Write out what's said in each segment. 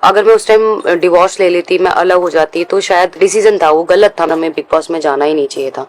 अगर मैं उस टाइम डिवोर्स ले लेती, मैं अलग हो जाती, तो शायद डिसीजन था वो गलत था, हमें बिग बॉस में जाना ही नहीं चाहिए था।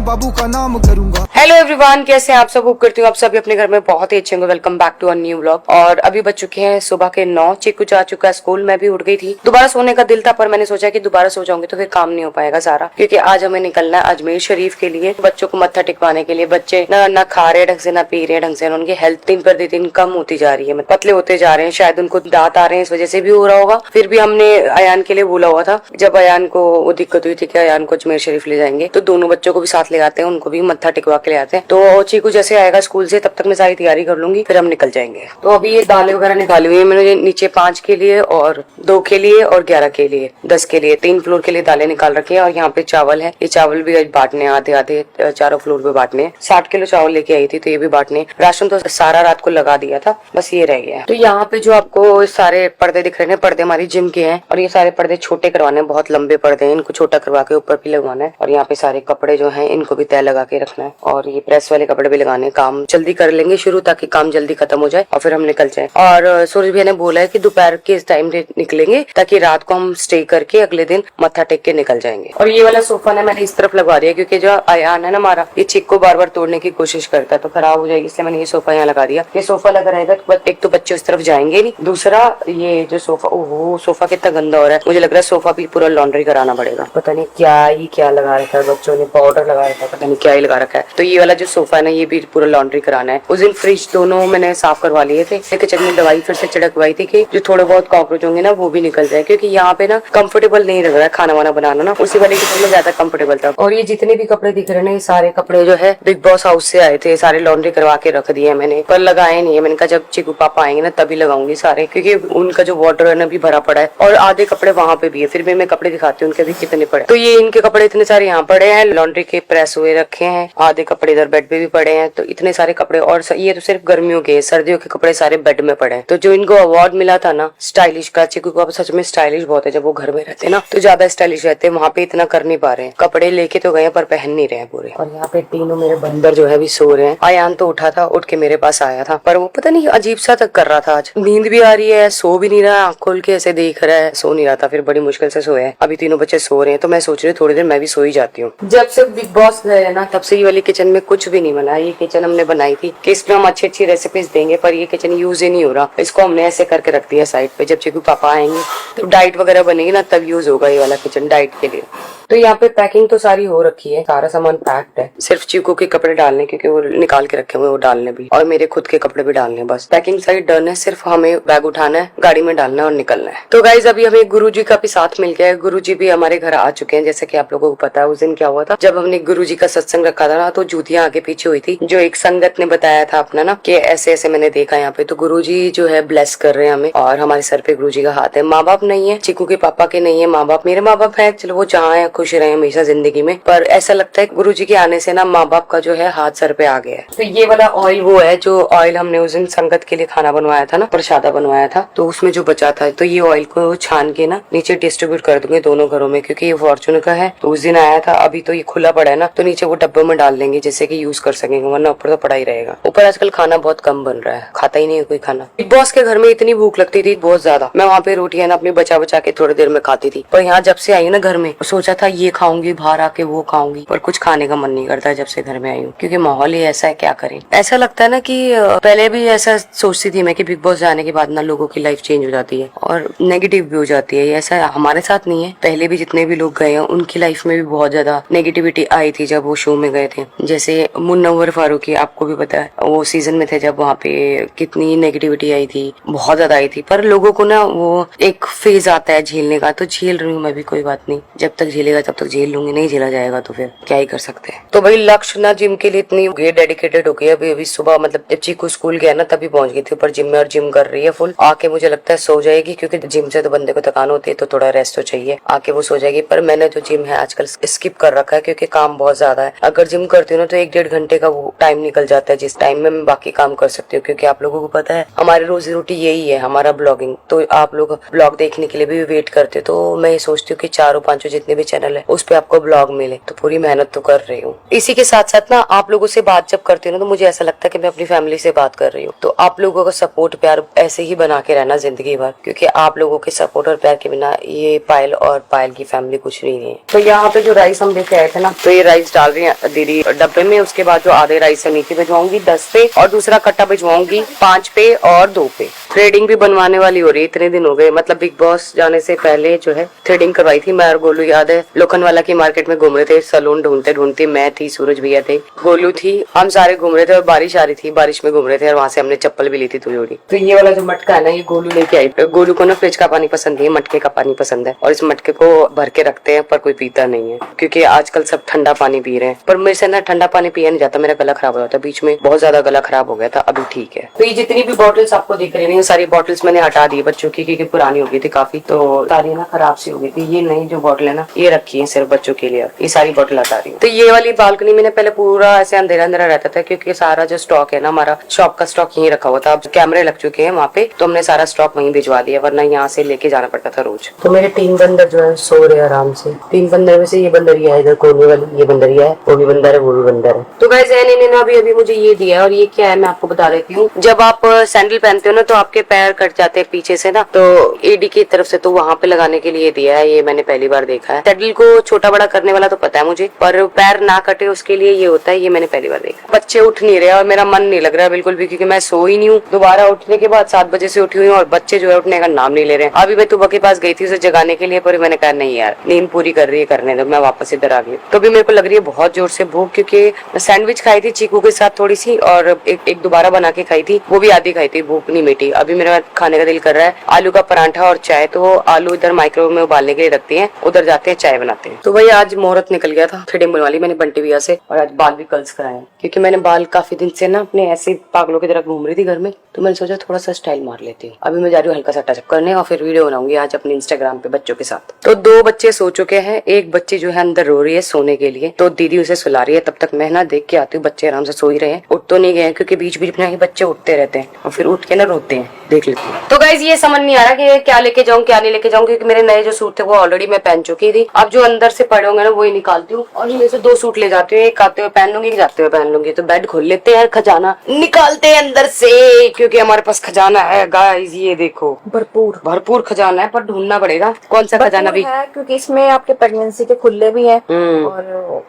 बाबू का नाम करूंगा। हेलो एवरीवन, कैसे हैं आप सब? होप करती हूँ आप सभी अपने घर में बहुत ही अच्छे होंगे। Welcome back to a new vlog. और अभी बज चुके हैं सुबह के 9। चिकू जा चुका है स्कूल, मैं भी उठ गई थी। दोबारा सोने का दिल था पर मैंने सोचा कि दोबारा सो जाऊंगी तो फिर काम नहीं हो पाएगा सारा, क्योंकि आज हमें निकलना है अजमेर शरीफ के लिए, बच्चों को मत्था टिकवाने के लिए। बच्चे ना खा रहे ढंग से, ना पी रहे ढंग से, उनकी हेल्थ दिन पर दिन कम होती जा रही है, पतले होते जा रहे हैं। शायद उनको दांत आ रहे हैं, इस वजह से भी हो रहा होगा। फिर भी हमने अयान के लिए बोला हुआ था, जब अयान को वो दिक्कत हुई थी कि अयान को अजमेर शरीफ ले जाएंगे, तो दोनों बच्चों को भी साथ ले आते हैं, उनको भी मत्था टिकवा के ले आते हैं। तो चीकू जैसे आएगा स्कूल से, तब तक मैं सारी तैयारी कर लूंगी, फिर हम निकल जाएंगे। तो अभी ये दालें वगैरह निकाली हुई है मैंने, नीचे 5 के लिए और 2 के लिए और 11 के लिए, 10 के लिए, 3 फ्लोर के लिए दालें निकाल रखी है। और यहाँ पे चावल है, ये चावल भी आज बांटने, आधे आधे चारों फ्लोर पे बांटने। 60 किलो चावल लेके आई थी, तो ये भी बांटने। राशन तो सारा रात को लगा दिया था, बस ये रह गया। तो यहाँ पे जो आपको सारे पर्दे दिख रहे हैं, पर्दे हमारी जिम के हैं, और ये सारे पर्दे छोटे करवाने, बहुत लंबे पर्दे हैं, इनको छोटा करवा के ऊपर भी लगवाना है। और यहाँ पे सारे कपड़े जो है इनको भी तय लगा के रखना है, और ये प्रेस वाले कपड़े भी लगाने। काम जल्दी कर लेंगे शुरू, ताकि काम जल्दी खत्म हो जाए और फिर हम निकल जाए। और सूरज भैया ने बोला है कि दोपहर के इस टाइम पे निकलेंगे, ताकि रात को हम स्टे करके अगले दिन मत्था टेक के निकल जाएंगे। और ये वाला सोफा ना मैंने इस तरफ लगवा दिया, क्योंकि जो अयान है ना हमारा, ये चिक को बार बार तोड़ने की कोशिश करता है, तो खराब हो जाएगी, इसलिए मैंने ये सोफा यहाँ लगा दिया। ये सोफा लगा रहेगा तो एक तो बच्चे उस तरफ जाएंगे नहीं, दूसरा ये जो सोफा, ओहो सोफा कितना गंदा हो रहा है। मुझे लग रहा है सोफा भी पूरा लॉन्ड्री कराना पड़ेगा। पता नहीं क्या लगा रखा है बच्चों ने, पाउडर लगा रखा है, पता नहीं क्या ही लगा रखा है। तो ये वाला जो सोफा है ना, ये भी पूरा लॉन्ड्री कराना है। उस दिन फ्रिज दोनों मैंने साफ करवा लिए थे, किचन में दवाई फिर से छिड़कवाई थी कि जो थोड़े बहुत कॉकरोच होंगे ना वो भी निकल जाए, क्योंकि यहाँ पे ना कंफर्टेबल नहीं लग रहा है खाना वाना बनाना ना, उसी वाले किचन में ज्यादा कंफर्टेबल था। और ये जितने भी कपड़े दिख रहे हैं, ये सारे कपड़े जो है बिग बॉस हाउस से आए थे, सारे लॉन्ड्री करवा के रख दिए मैंने, पर लगाए नहीं है। मैंने कहा जब चिकू पापा आएंगे ना तभी लगाऊंगी सारे, क्योंकि उनका जो वाटर है ना भी भरा पड़ा है, और आधे कपड़े वहाँ पे भी है। फिर भी मैं कपड़े दिखाती हूँ उनके भी कितने पड़े। तो ये इनके कपड़े इतने सारे यहाँ पड़े हैं, लॉन्ड्री के प्रेस हुए रखे हैं, आधे कपड़े इधर बेड पे भी पड़े हैं। तो इतने सारे कपड़े, और ये तो सिर्फ गर्मियों के, सर्दियों के कपड़े सारे बेड में पड़े हैं। तो जो इनको अवार्ड मिला था ना स्टाइलिश का, चिकू को सच में स्टाइलिश बहुत है, जब वो घर में रहते ना तो ज्यादा स्टाइलिश रहते हैं, वहाँ पे इतना कर नहीं पा रहे हैं। कपड़े लेके तो गए पर पहन नहीं रहे हैं पूरे। और यहाँ पे तीनों मेरे बंदर जो है भी सो रहे हैं। अयान तो उठा था, उठ के मेरे पास आया था, पर वो पता नहीं अजीब सा तक कर रहा था। आज नींद भी आ रही है, सो भी नहीं रहा, आँख खोल के ऐसे देख रहा है, सो नहीं रहा था। फिर बड़ी मुश्किल से सोया है। अभी तीनों बच्चे सो रहे हैं, तो मैं सोच रही हूँ थोड़ी देर मैं भी सो ही जाती हूँ। जब से बिग बॉस गए ना तब से ये वाली किचन में कुछ भी नहीं बना। ये किचन हमने बनाई थी कि इसमें हम अच्छी रेसिपीज देंगे, पर ये किचन यूज ही नहीं हो रहा। इसको हमने ऐसे करके रख दिया साइड पे, जब चिकू पापा आएंगे तो डाइट वगैरह बनेगी ना तब यूज होगा ये वाला किचन डाइट के लिए। तो यहाँ पे पैकिंग तो सारी हो रखी है, सारा सामान पैक्ड है, सिर्फ चिकू के कपड़े डालने, क्योंकि वो निकाल के रखे हुए वो डालने भी, और मेरे खुद के कपड़े भी डालने। बस पैकिंग सारी डन है, सिर्फ हमें बैग उठाना है, गाड़ी में डालना है और निकलना है। तो गाइज अभी हमें गुरुजी का भी साथ मिल गया है। गुरुजी भी हमारे घर आ चुके हैं, जैसे कि आप लोगों को पता है। उस दिन क्या हुआ था, जब हमने गुरुजी का सत्संग रखा था ना, तो जूतियां आगे पीछे हुई थी। जो एक संगत ने बताया था अपना ना कि ऐसे ऐसे मैंने देखा यहाँ पे, तो गुरुजी जो है ब्लेस कर रहे हैं हमें, और हमारे सर पे गुरुजी का हाथ है। माँ बाप नहीं है, चिकू के पापा के नहीं है माँ बाप, मेरे माँ बाप है, चलो वो चाहे खुश रहे हमेशा जिंदगी में, पर ऐसा लगता है गुरुजी के आने से ना माँ बाप का जो है हाथ सर पे आ गया है। तो ये वाला ऑयल वो है जो ऑयल हमने उस दिन संगत के लिए खाना बनवाया था ना, प्रसादा बनवाया था, तो उसमें जो बचा था, तो ये ऑयल को छान के ना नीचे डिस्ट्रीब्यूट कर दूंगे दोनों घरों में, क्योंकि ये फॉर्चून का है। तो उस दिन आया था, अभी तो ये खुला पड़ा है ना, तो नीचे वो डब्बों में डाल देंगे जिससे कि यूज कर सकेंगे, वरना ऊपर तो पड़ा ही रहेगा। ऊपर आजकल खाना बहुत कम बन रहा है, खाता ही नहीं है कोई खाना। बिग बॉस के घर में इतनी भूख लगती थी बहुत ज्यादा, मैं वहाँ पे रोटियां ना अपनी बचा बचा के थोड़ी देर में खाती थी, पर यहाँ जब से आई ना घर में, सोचा था ये खाऊंगी, बाहर आके वो खाऊंगी, पर कुछ खाने का मन नहीं करता जब से घर में आई हूँ, क्योंकि माहौल ही ऐसा है, क्या करें। ऐसा लगता है ना कि पहले भी ऐसा सोचती थी मैं कि बिग बॉस जाने के बाद ना लोगों की लाइफ चेंज हो जाती है और नेगेटिव भी हो जाती है। ऐसा हमारे साथ नहीं है, पहले भी जितने भी लोग गए हैं उनकी लाइफ में भी बहुत ज्यादा नेगेटिविटी आई थी जब वो शो में गए थे। जैसे मुन्नवर फारूकी, आपको भी पता है, वो सीजन में थे जब वहाँ पे कितनी नेगेटिविटी आई थी, बहुत ज्यादा आई थी। पर लोगों को ना वो एक फेज आता है झेलने का, तो झेल रही हूँ मैं भी, कोई बात नहीं, जब तक झेलेगा तब तक झेल लूंगी, नहीं झेला जाएगा तो फिर क्या ही कर सकते हैं। तो भाई लक्ष्य ना जिम के लिए इतनी डेडिकेटेड हो गई। अभी सुबह मतलब जब चीकू स्कूल गया ना तभी पहुंच गई थी ऊपर जिम में, और जिम कर रही है फुल। आके मुझे लगता है सो जाएगी, क्योंकि जिम से तो बंदे को थकान होती है, तो थोड़ा रेस्ट तो चाहिए। आके वो सो जाएगी, पर मैंने जो जिम है आजकल स्किप कर रखा रखा है क्योंकि काम बहुत ज्यादा है। अगर जिम करती हूँ ना तो 1-1.5 घंटे का वो टाइम निकल जाता है, जिस टाइम में मैं बाकी काम कर सकती हूँ। क्योंकि आप लोगों को पता है हमारी रोजी रोटी यही है, हमारा ब्लॉगिंग। तो आप लोग ब्लॉग देखने के लिए भी वेट करते हो, तो मैं सोचती हूँ कि 4-5 जितने भी चैनल है उस पर आपको ब्लॉग मिले, तो पूरी मेहनत तो कर रही हूँ। इसी के साथ साथ ना आप लोगों से बात जब करती हूँ ना तो मुझे ऐसा लगता है कि मैं अपनी फैमिली से बात कर रही हूँ। तो आप लोगों का सपोर्ट प्यार ऐसे ही बना के रहना जिंदगी भर, क्योंकि आप लोगों के सपोर्ट और प्यार के बिना ये पायल और पायल की फैमिली कुछ नहीं है। तो यहाँ पे जो राइस हम लेके आए थे ना, तो ये राइस डाल रही है दीदी डब्बे में। उसके बाद जो आधे राइस है नीचे भिजवाऊंगी 10 पे, और दूसरा कट्टा भिजवाऊंगी 5 पे और 2 पे। थ्रेडिंग भी बनवाने वाली हो रही है, इतने दिन हो गए, मतलब बिग बॉस जाने से पहले जो है थ्रेडिंग करवाई थी मैं और गोलू। याद है लोखंडवाला की मार्केट में घूम रहे थे, सैलून ढूंढते ढूंढते मैं थी, सूरज भैया थे, गोलू थी, हम सारे घूम रहे थे। और बारिश आ रही थी, बारिश में घूम रहे थे, और वहाँ से हमने चप्पल भी ली थी थोड़ी। तो ये वाला जो मटका है ना, ये गोलू लेके आई। गोलू को ना फ्रिज का पानी पसंद नहीं है, मटके का पानी पसंद है। और इस मटके को भर के रखते हैं पर कोई पीता नहीं है, क्योंकि आजकल सब ठंडा पानी पी रहे हैं। पर मेरे से ना ठंडा पानी पिया नहीं जाता, मेरा गला खराब हो जाता है। बीच में बहुत ज्यादा गला खराब हो गया था, अभी ठीक है। तो ये जितनी भी बॉटल्स आपको दिख रही है, सारी बॉटल्स मैंने हटा दी बच्चों की, क्योंकि पुरानी हो गई थी काफी, तो सारी ना खराब सी हो गई थी। ये नई जो बॉटल है ना, ये रखी है सिर्फ बच्चों के लिए, ये सारी बॉटल हटा रही हूँ। तो ये वाली बालकनी में पहले पूरा ऐसे अंधेरा अंधेरा रहता था, क्योंकि सारा जो स्टॉक है ना हमारा शॉप का स्टॉक यहीं रखा हुआ था। अब कैमरे लग चुके हैं वहाँ पे, तो हमने सारा स्टॉक वहीं भिजवा दिया, वरना यहाँ से लेके जाना पड़ता था रोज। तो मेरे 3 बंदर जो है सो रहे आराम से। 3 बंदर में से ये बंदरिया है इधर कोने वाली, ये बंदरिया है, वो भी बंदर है, वो भी बंदर है। तो गाइस इन्होंने अभी मुझे ये दिया है, और ये क्या है मैं आपको बता देती हूँ। जब आप सैंडल पहनते हो ना तो आपके पैर कट जाते हैं पीछे से ना, तो एडी की तरफ से, तो वहाँ पे लगाने के लिए दिया है। ये मैंने पहली बार देखा है। सैंडल को छोटा बड़ा करने वाला तो पता है मुझे, पर पैर ना कटे उसके लिए ये होता है, ये मैंने पहली बार देखा। बच्चे उठ नहीं रहे और मेरा मन नहीं लग रहा है बिल्कुल भी, क्योंकि मैं सो ही नहीं हूँ। दोबारा उठने के बाद 7 बजे से उठी हुई हूँ और बच्चे जो है उठने का नाम नहीं ले रहे हैं। अभी मैं तुबा के पास गई थी उसे जगाने के लिए, पर मैंने कहा नहीं यार नींद पूरी कर रही है, करने दो। मैं वापस इधर आ गई। तो भी मेरे को लग रही है बहुत जोर से भूख, क्योंकि मैं सैंडविच खाई थी चीकू के साथ थोड़ी सी, और एक दोबारा बना के खाई थी, वो भी आधी खाई थी, भूख नहीं मिटी। अभी मेरा खाने का दिल कर रहा है आलू का परांठा और चाय। तो आलू इधर माइक्रोवेव में उबालने के लिए रखते हैं, उधर जाते हैं चाय बनाते हैं। तो भाई आज मुहूर्त निकल गया था थ्रेडिंग बनवा ली मैंने बंटी भैया से, और आज बाल भी कर्ल्स कराए, क्योंकि मैंने बाल काफी दिन से ना अपने ऐसे पागलों की तरह घूम रही थी घर में, तो मैंने सोचा थोड़ा सा स्टाइल मार लेती हूँ। अभी मैं जा रही हूँ हल्का सा टचअप करने, और फिर वीडियो बनाऊंगी आज अपने इंस्टाग्राम पे बच्चों के साथ। तो 2 बच्चे सो चुके हैं, एक बच्ची जो है अंदर रो रही है सोने के लिए, तो दीदी उसे सुला रही है। तब तक मैं ना देख के आती हूँ, बच्चे आराम से सो ही रहे हैं, उठ तो नहीं गए, क्योंकि बीच बीच में बच्चे उठते रहते हैं और फिर उठ के ना रोते हैं, देख लेते हैं। तो गाइस ये समझ नहीं आ रहा कि क्या लेके जाऊँ क्या नहीं लेके जाऊँ, क्योंकि मेरे नए जो सूट थे वो ऑलरेडी मैं पहन चुकी थी। अब जो अंदर से पड़े होंगे ना वही निकालती हूँ, और इनमें से 2 सूट ले जाती हूँ, एक आते हुए पहन लूंगी, एक जाते हुए पहन लूंगी। तो बेड खोल लेते हैं, खजाना निकालते हैं अंदर से, क्योंकि हमारे पास खजाना है गाइस। ये देखो भरपूर भरपूर खजाना है, पर ढूंढना पड़ेगा कौन सा खजाना भी है, क्योंकि इसमें आपके प्रेगनेंसी के खुले भी हैं और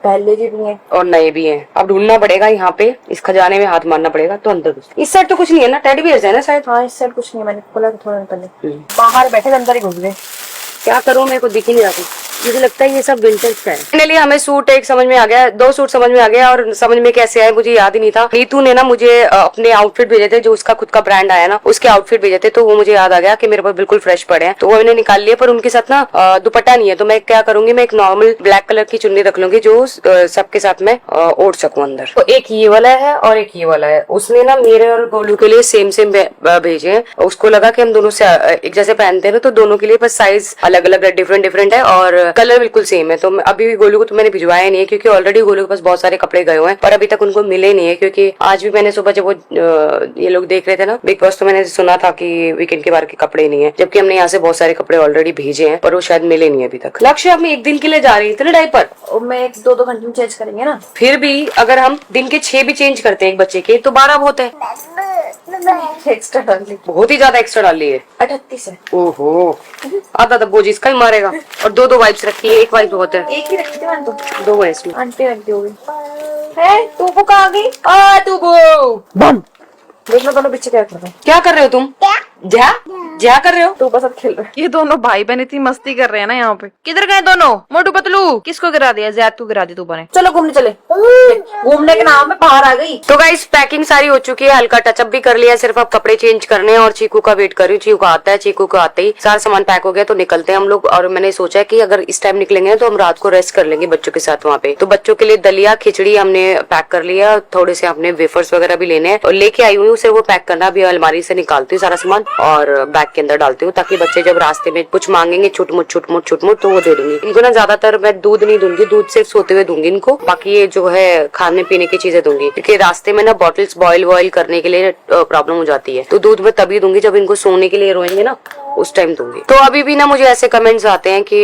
पहले के भी हैं और नए भी हैं। अब ढूंढना पड़ेगा यहाँ पे, इस खजाने में हाथ मारना पड़ेगा। तो अंदर इस साइड तो कुछ नहीं है ना, टेडी बियर्स है ना शायद। हाँ इस साइड कुछ नहीं, मैंने खोला थोड़ा पहले। बाहर बैठे अंदर ही घूम रहे। क्या करूँ मेरे को दिख ही नहीं रहा, मुझे लगता है ये सब विंटर्स का है। फाइनली हमें सूट एक समझ में आ गया, 2 सूट समझ में आ गया, और समझ में कैसे आए मुझे याद ही नहीं था। नीतू ने ना मुझे अपने आउटफिट भेजे थे, जो उसका खुद का ब्रांड आया ना उसके आउटफिट भेजे थे, तो वो मुझे याद आ गया कि मेरे पास बिल्कुल फ्रेश पड़े हैं, तो वो मैंने निकाल लिया। पर उनके साथ ना दुपट्टा नहीं है, तो मैं क्या करूंगी, मैं एक नॉर्मल ब्लैक कलर की चुन्नी रख लूंगी जो सबके साथ में ओढ़ सकूं अंदर। तो एक ये वाला है और एक ये वाला है। उसने ना मेरे और गोलू के लिए सेम सेम भेजे हैं। उसको लगा कि हम दोनों से एक जैसे पहनते हैं ना, तो दोनों के लिए बस साइज अलग अलग डिफरेंट है और कलर बिल्कुल सेम है। तो अभी भी गोलू को तो मैंने भिजवाया नहीं है, क्योंकि ऑलरेडी गोलू के पास बहुत सारे कपड़े गए हुए हैं, पर अभी तक उनको मिले नहीं है। क्योंकि आज भी मैंने सुबह जब वो ये लोग देख रहे थे ना बिग बॉस, तो मैंने सुना था कि वीकेंड के बाहर के कपड़े नहीं है, जबकि हमने यहाँ से बहुत सारे कपड़े ऑलरेडी भेजे हैं, पर वो शायद मिले नहीं अभी तक। लक्ष्य हम एक दिन के लिए जा रही है, इतने डायपर मैं 2-2 घंटे में चेंज करेंगे ना। फिर भी अगर हम दिन के 6 भी चेंज करते हैं एक बच्चे के, तो 12 बहुत है। एक्स्ट्रा डाल ली, बहुत ही ज्यादा एक्स्ट्रा डाल ली है। 38 है। ओहो आधा तो बोझ इसका ही मारेगा। और 2 वाइप्स रखी है, एक वाइप बहुत है। एक ही रखी थी मैंने तो, 2 है इसमें। आंटी रख दी होगी। है तू को कहाँ गई? तू बम देखना दोनों पीछे क्या कर रहे हैं। क्या कर रहे हो तुम? क्या कर रहे हो? तू बस अब खेल रहे। ये दोनों भाई बहन इतनी मस्ती कर रहे हैं ना यहाँ पे। किधर गए दोनों? मोटू पतलू किसको गिरा दिया? जैद को गिरा दी तू बने। चलो घूमने चले। घूमने के नाम में बाहर आ गई। तो गाइस पैकिंग सारी हो चुकी है, हल्का टचअप भी कर लिया, सिर्फ अब कपड़े चेंज करने हैं और चीकू का वेट कर रही हूँ। चीकू आता है, चीकू को आते ही सारा सामान पैक हो गया तो निकलते हैं हम लोग। और मैंने सोचा है कि अगर इस टाइम निकलेंगे तो हम रात को रेस्ट कर लेंगे बच्चों के साथ वहाँ पे। तो बच्चों के लिए दलिया खिचड़ी हमने पैक कर लिया, थोड़े से अपने वेफर्स वगैरह भी लेने हैं और लेके आई हुई हूँ, सिर्फ वो पैक करना। अभी अलमारी से निकालती हूँ सारा सामान और बैग बैग के अंदर डालती हूँ, ताकि बच्चे जब रास्ते में कुछ मांगेंगे छुटमुट तो वो दे दूंगी इनको ना। ज्यादातर मैं दूध नहीं दूंगी, दूध सिर्फ सोते हुए दूंगी इनको, बाकी ये जो है खाने पीने की चीजें दूंगी, क्योंकि रास्ते में ना बॉटल्स बॉयल करने के लिए प्रॉब्लम हो जाती है। तो दूध मैं तभी दूंगी जब इनको सोने के लिए रोएंगे ना, उस टाइम दूंगी। तो अभी भी ना मुझे ऐसे कमेंट्स आते हैं कि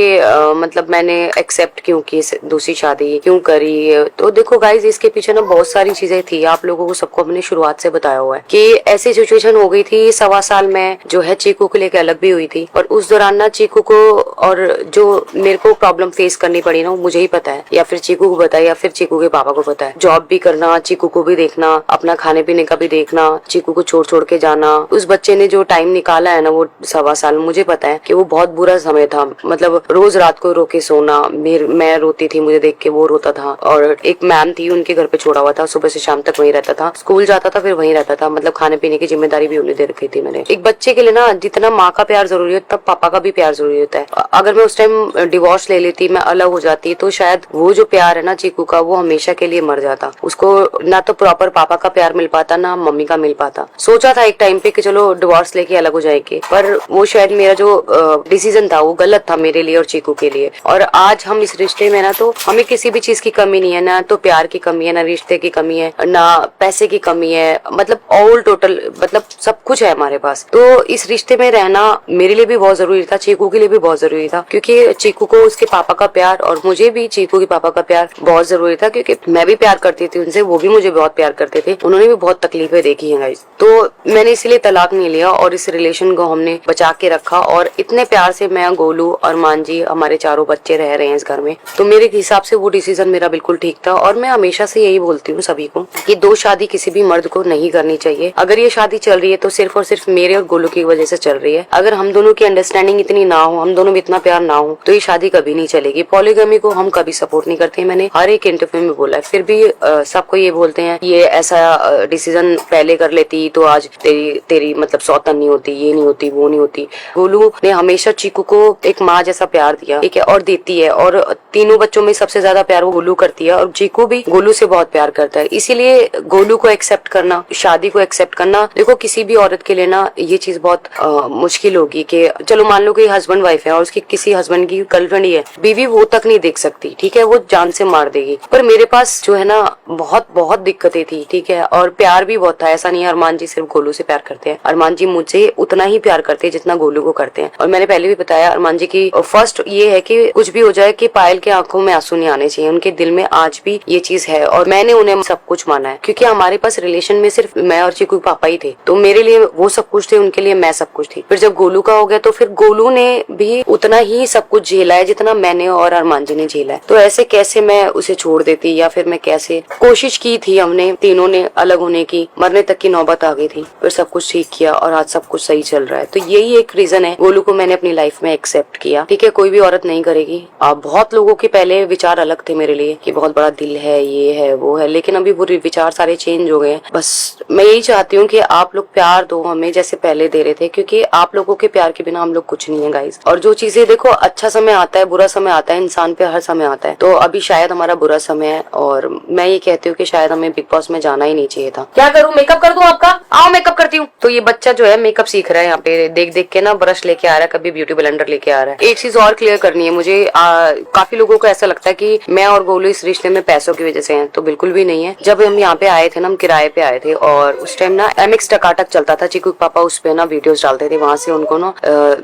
मतलब मैंने एक्सेप्ट क्यों की दूसरी शादी क्यों करी। तो देखो गाइज, इसके पीछे ना बहुत सारी चीजें थी, आप लोगों को सबको हमने शुरुआत से बताया हुआ है कि ऐसी सिचुएशन हो गई थी 1.25 साल में जो है चीकू को लेकर अलग भी हुई थी, और उस दौरान ना चीकू को और जो मेरे को प्रॉब्लम फेस करनी पड़ी ना, वो मुझे ही पता है, या फिर चीकू को पता है, या फिर चीकू के पापा को पता है। जॉब भी करना, चीकू को भी देखना, अपना खाने पीने का भी देखना, चीकू को छोड़ के जाना, उस बच्चे ने जो टाइम निकाला है ना वो 1.25 साल, मुझे पता है कि वो बहुत बुरा समय था। मतलब रोज रात को रो के सोना, मैं रोती थी, मुझे देख के वो रोता था। और एक मैम थी, उनके घर पे छोड़ा हुआ था, सुबह से शाम तक वहीं रहता था, स्कूल जाता था फिर वहीं रहता था, मतलब खाने पीने की जिम्मेदारी भी उन्हें दे रखी थी मैंने। एक बच्चे के लिए ना जितना माँ का प्यार जरूरी होता है, पापा का भी प्यार जरूरी होता है। अगर मैं उस टाइम डिवोर्स ले लेती, मैं अलग हो जाती, तो शायद वो जो प्यार है ना चीकू का, वो हमेशा के लिए मर जाता। उसको ना तो प्रॉपर पापा का प्यार मिल पाता, ना मम्मी का मिल पाता। सोचा था एक टाइम पे कि चलो डिवोर्स लेके अलग हो जाएंगे, पर वो शायद मेरा जो डिसीजन था वो गलत था मेरे लिए और चीकू के लिए। और आज हम इस रिश्ते में ना, तो हमें किसी भी चीज की कमी नहीं है, ना तो प्यार की कमी है, ना रिश्ते की कमी है, ना पैसे की कमी है, मतलब ऑल टोटल मतलब सब कुछ है हमारे पास। तो इस रिश्ते में रहना मेरे लिए भी बहुत जरूरी था, चीकू के लिए भी बहुत जरूरी था, क्योंकि चीकू को उसके पापा का प्यार और मुझे भी चीकू के पापा का प्यार बहुत जरूरी था, क्योंकि मैं भी प्यार करती थी उनसे, वो भी मुझे बहुत प्यार करते थे, उन्होंने भी बहुत तकलीफें देखी है गाइस। तो मैंने इसलिए तलाक नहीं लिया और इस रिलेशन को हमने बचा के रखा, और इतने प्यार से मैं, गोलू, अरमान जी, हमारे चारों बच्चे रह रहे हैं इस घर में। तो मेरे हिसाब से वो डिसीजन मेरा बिल्कुल ठीक था। और मैं हमेशा से यही बोलती हूँ सभी को कि 2 शादी किसी भी मर्द को नहीं करनी चाहिए। अगर ये शादी चल रही है तो सिर्फ और सिर्फ मेरे और गोलू की वजह से चल रही है। अगर हम दोनों की अंडरस्टैंडिंग इतनी ना हो, हम दोनों में इतना प्यार ना हो, तो ये शादी कभी नहीं चलेगी। पॉलीगमी को हम कभी सपोर्ट नहीं करते, मैंने हर एक इंटरव्यू में बोला है। फिर भी सबको ये बोलते हैं ये ऐसा डिसीजन पहले कर लेती तो आज तेरी मतलब सौतन नहीं होती, ये नहीं होती, वो नहीं होती। गोलू ने हमेशा चीकू को एक माँ जैसा प्यार दिया, ठीक है, और देती है, और तीनों बच्चों में सबसे ज्यादा प्यार वो गोलू करती है, और चीकू भी गोलू से बहुत प्यार करता है। इसीलिए गोलू को एक्सेप्ट करना, शादी को एक्सेप्ट करना, देखो किसी भी औरत के लिए ना ये चीज बहुत मुश्किल होगी कि चलो मान लो कि हस्बैंड वाइफ है और उसकी किसी हस्बैंड की गर्लफ्रेंड ही है, बीवी वो तक नहीं देख सकती, ठीक है, वो जान से मार देगी। पर मेरे पास जो है ना बहुत दिक्कतें थी, ठीक है, और प्यार भी बहुत था। ऐसा नहीं है अरमान जी सिर्फ गोलू से प्यार करते हैं, अरमान जी मुझे उतना ही प्यार करते हैं जितना गोलू को करते हैं। और मैंने पहले भी बताया अरमान जी की फर्स्ट ये है कि कुछ भी हो जाए कि पायल के आंखों में आंसू नहीं आने चाहिए, उनके दिल में आज भी ये चीज है, और मैंने उन्हें सब कुछ माना है, क्योंकि हमारे पास रिलेशन में सिर्फ मैं और चीकू पापा ही थे, तो मेरे लिए वो सब कुछ थे, उनके लिए मैं सब कुछ थी। फिर जब गोलू का हो गया तो फिर गोलू ने भी उतना ही सब कुछ झेला है जितना मैंने और अरमान जी ने झेला है। तो ऐसे कैसे मैं उसे छोड़ देती, या फिर मैं कैसे, कोशिश की थी हमने तीनों ने अलग होने की, मरने तक की नौबत आ गई थी, फिर सब कुछ ठीक किया और आज सब कुछ सही चल रहा है। तो यही एक रीजन है गोलू को मैंने अपनी लाइफ में एक्सेप्ट किया, ठीक है, कोई भी औरत नहीं करेगी। बहुत लोगों के पहले विचार अलग थे मेरे लिए कि बहुत बड़ा दिल है, ये है वो है, लेकिन अभी वो विचार सारे चेंज हो गए हैं। बस मैं यही चाहती हूँ कि आप लोग प्यार दो हमें जैसे पहले दे रहे थे, क्योंकि आप लोगों के प्यार के बिना हम लोग कुछ नहीं है गाइस। और जो चीजें देखो, अच्छा समय आता है, बुरा समय आता है, इंसान पे हर समय आता है, तो अभी शायद हमारा बुरा समय है, और मैं ये कहती हूँ कि शायद हमें बिग बॉस में जाना ही नहीं चाहिए था। क्या करूँ, मेकअप कर दूं आपका? आओ मेकअप करती हूँ। तो ये बच्चा जो है मेकअप सीख रहा है, यहाँ पे देख देख के ना ब्रश लेके आ रहा है, कभी ब्यूटी ब्लेंडर लेके आ रहा है। एक चीज और क्लियर करनी है मुझे, काफी लोगों को ऐसा लगता है कि मैं और गोलू इस रिश्ते में पैसों की वजह से हैं, तो बिल्कुल भी नहीं है। जब हम यहाँ पे आए थे ना, हम किराए पे आए थे, और उस टाइम ना MX टकाटक चलता था, चीकू पापा उस पे ना वीडियोस डालते थे, वहां से उनको ना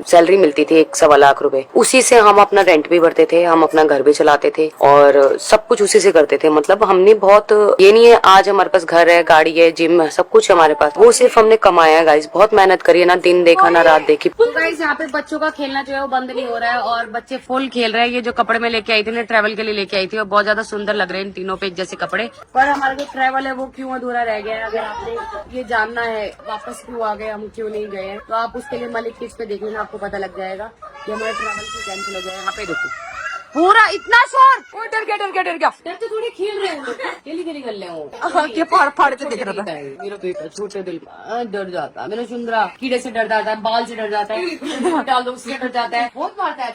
सैलरी मिलती थी 1.25 लाख रुपए, उसी से हम अपना रेंट भी भरते थे, हम अपना घर भी चलाते थे, और सब कुछ उसी से करते थे। मतलब हमने बहुत, ये नहीं है आज हमारे पास घर है, गाड़ी है, जिम है, सब कुछ हमारे पास, वो सिर्फ हमने कमाया है गाइस, बहुत मेहनत करी है, ना दिन देखा ना रात देखी। तो गाइस यहाँ पे बच्चों का खेलना जो है वो बंद नहीं हो रहा है, और बच्चे फुल खेल रहे हैं। ये जो कपड़े मैं लेके आई थी ना, ट्रैवल के लिए लेके आई थी, और बहुत ज्यादा सुंदर लग रहे हैं इन तीनों पे एक जैसे कपड़े। पर हमारा जो ट्रैवल है वो क्यों अधूरा रह गया है, अगर आपने ये जानना है वापस क्यों आ गए, हम क्यों नहीं गए हैं, तो आप उसके लिए मलिक किस पे देख लेना, आपको पता लग जाएगा कि हमारा ट्रैवल क्यों कैंसिल हो गया है। यहाँ पे देखो पूरा इतना शोर, डर गया डर तो थोड़े खेल रहे हो, खेली कर ले फाड़ के देख रहा था। मेरा बेटा छोटे दिल का डर जाता है, मेरा सुंदरा कीड़े से डर जाता है, बाल से डर जाता है, डाल दो उससे डर जाता है, बहुत मारता है।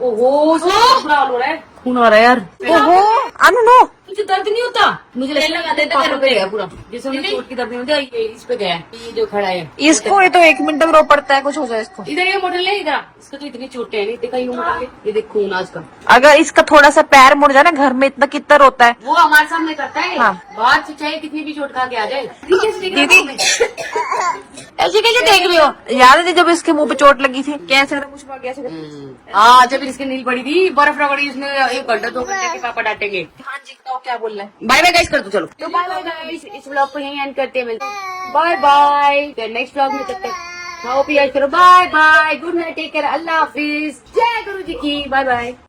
ओहो बुरा हाल हो रहा है, खून आ रहा है यार। ओहो अनु नो मुझे दर्द नहीं होता, मुझे लगा पापा पे गया पूरा, जैसे उन्हें चोट की दर्द नहीं होती, ये इस पे गया है, ये जो खड़ा है इसको ये तो 1 मिनट में रो पड़ता है, कुछ हो जाए इसको। इधर ये मॉडल है, इधर इसको तो इतनी चोटें हैं नहीं, देखा ये मोटा है, ये देख खून आज का। अगर इसका थोड़ा सा पैर मुड़ जाए ना घर में, इतना कितना रोता है। वो हमारे सामने करता है, हाँ। बाहर से चाहे कितनी भी चोट खा के आ जाए। दीदी ऐसे कैसे देख रही हो? याद है जब इसके मुंह पे चोट लगी थी, कैसे था कुछ गया ऐसे। हाँ, जब इसकी नील पड़ी थी, बर्फ रगड़ी, उसने 1 घंटा 2 घंटे के पापा डांटेंगे। हाँ जी तो क्या बोल रहे हैं? बाय बाय गाइस कर दो चलो। तो बाय बाय गाइस, इस व्लॉग को यहीं एंड करते हैं, मिलते हैं बाय बाय फिर नेक्स्ट व्लॉग में। तब तक खाओ पिया करो, bye bye, good night, take care, अल्लाह हाफिज, जय गुरु जी की, बाय बाय।